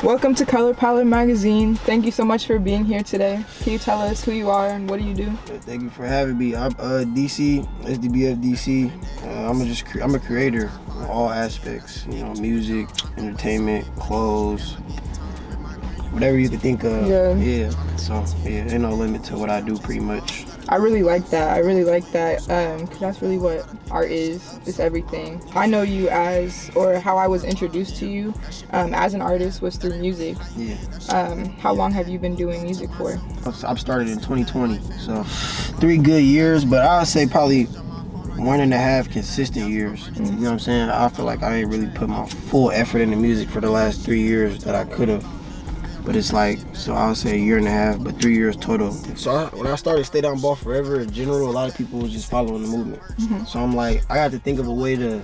Welcome to Color Palette Magazine. Thank you so much for being here today. Can you tell us who you are and what do you do? Thank you for having me. I'm DC, SDBF DC. I'm a creator in all aspects. You know, music, entertainment, clothes, whatever you can think of. Yeah. So ain't no limit to what I do, pretty much. I really like that. Because that's really what art is. It's everything. I know you or how I was introduced to you as an artist was through music. Yeah. How long have you been doing music for? I've started in 2020, so 3 good years, but I would say probably 1.5 consistent years. You know what I'm saying? I feel like I ain't really put my full effort into music for the last 3 years that I could have. But it's like, so I would say 1.5 years, but 3 years total. So when I started Stay Down Ball Forever, in general, a lot of people was just following the movement. So I'm like, I got to think of a way to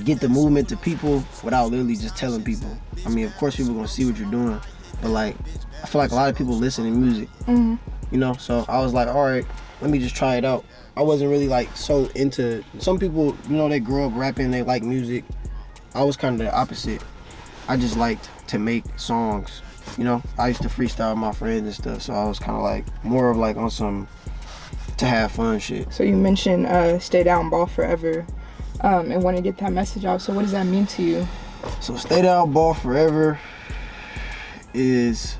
get the movement to people without literally just telling people. I mean, of course people gonna see what you're doing, but like, I feel like a lot of people listen to music, you know? So I was like, all right, let me just try it out. I wasn't really like so into, some people, you know, they grow up rapping, they like music. I was kind of the opposite. I just liked to make songs, you know? I used to freestyle with my friends and stuff, so I was kind of like, more of like on some to have fun shit. So you mentioned Stay Down Ball Forever and want to get that message out. So what does that mean to you? So Stay Down Ball Forever is,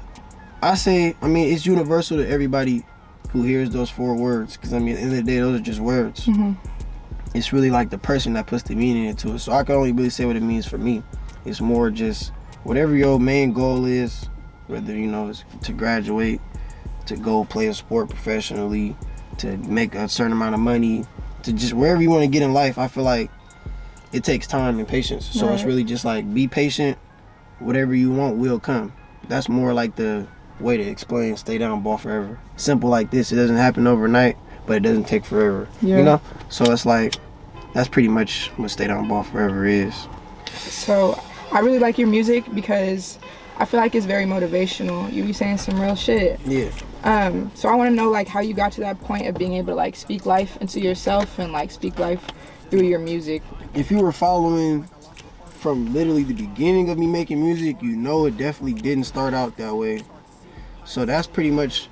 it's universal to everybody who hears those 4 words, because I mean, at the end of the day, those are just words. It's really like the person that puts the meaning into it. So I can only really say what it means for me. It's more just whatever your main goal is, whether, you know, it's to graduate, to go play a sport professionally, to make a certain amount of money, to just wherever you want to get in life. I feel like it takes time and patience. So It's really just like, be patient. Whatever you want will come. That's more like the way to explain Stay Down Ball Forever. Simple like this. It doesn't happen overnight, but it doesn't take forever. You know? So it's like, that's pretty much what Stay Down Ball Forever is. So I really like your music because I feel like it's very motivational. You be saying some real shit. Yeah. So I want to know like how you got to that point of being able to like speak life into yourself and like speak life through your music. If you were following from literally the beginning of me making music, you know it definitely didn't start out that way. So that's pretty much,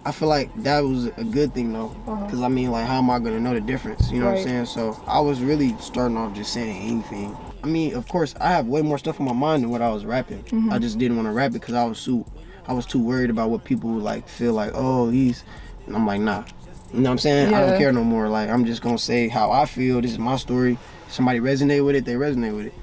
I feel like that was a good thing though. Because I mean, like, how am I going to know the difference? You know what I'm saying? So I was really starting off just saying anything. I mean, of course, I have way more stuff on my mind than what I was rapping. I just didn't want to rap it because I was too worried about what people would like feel like, oh, and I'm like, nah. You know what I'm saying? I don't care no more. Like, I'm just gonna say how I feel. This is my story. If somebody resonate with it, they resonate with it.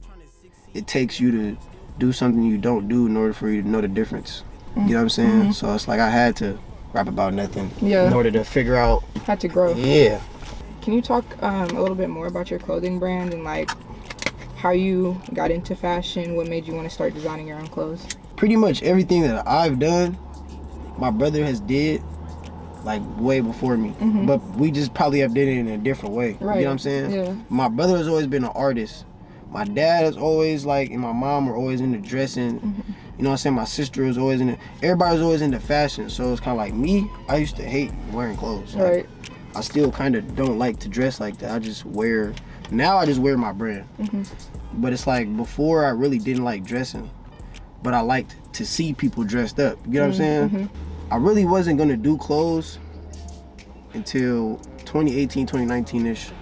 It takes you to do something you don't do in order for you to know the difference. You know what I'm saying? So it's like I had to rap about nothing in order to figure out. Had to grow. Yeah. Can you talk a little bit more about your clothing brand and like how you got into fashion? What made you want to start designing your own clothes? Pretty much everything that I've done, my brother has did like way before me. But we just probably have did it in a different way. You know what I'm saying? Yeah. My brother has always been an artist. My dad is always like, and my mom were always into dressing. You know what I'm saying? My sister was always everybody was always into fashion. So it's kind of like me, I used to hate wearing clothes. Like, I still kind of don't like to dress like that. I just wear my brand. But it's like, before I really didn't like dressing, but I liked to see people dressed up. You know what I'm saying? I really wasn't gonna do clothes until 2018, 2019-ish.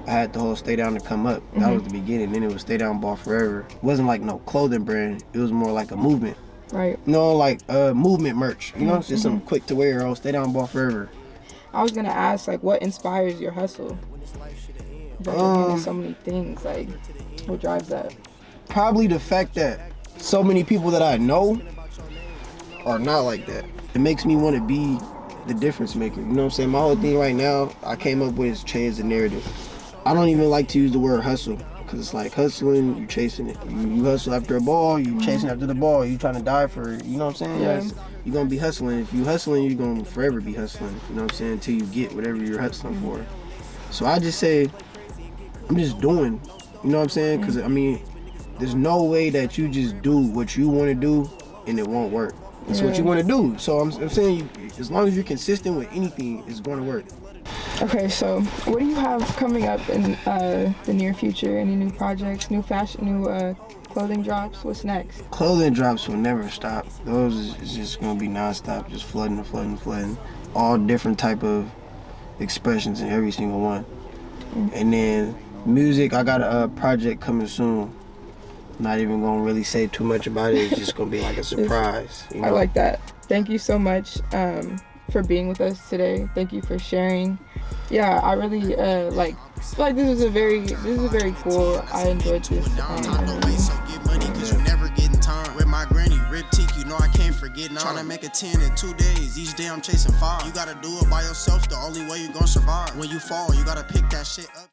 I had the whole Stay Down to come up. That was the beginning. Then it was Stay Down Ball Forever. It wasn't like no clothing brand. It was more like a movement. You know, like movement merch. You know, just some quick to wear. Stay Down Ball Forever. I was gonna ask, like, what inspires your hustle? But so many things. Like, what drives that? Probably the fact that so many people that I know are not like that. It makes me want to be the difference maker. You know what I'm saying? My whole thing right now, I came up with is change the narrative. I don't even like to use the word hustle, because it's like hustling, you chasing it. You hustle after a ball, you chasing after the ball, you trying to die for it. You know what I'm saying? You're going to be hustling. If you hustling, you're going to forever be hustling. You know what I'm saying? Until you get whatever you're hustling for. So I just say, I'm just doing. You know what I'm saying? Because, I mean, there's no way that you just do what you want to do and it won't work. It's what you want to do. So I'm saying, as long as you're consistent with anything, it's going to work. Okay, so what do you have coming up in the near future? Any new projects, new fashion, new Clothing drops. What's next? Clothing drops will never stop. Those is just gonna be nonstop, just flooding. All different type of expressions in every single one. And then music, I got a project coming soon. Not even gonna really say too much about it. It's just gonna be like a surprise. You know? I like that. Thank you so much for being with us today. Thank you for sharing. Yeah, I really feel like this is a very cool. I enjoyed this. With my granny, rip teak, you know I can't forget. Trying to make a 10 in 2 days. Each day I'm chasing 5. You gotta do it by yourself. The only way you gonna survive. When you fall, you gotta pick that shit up.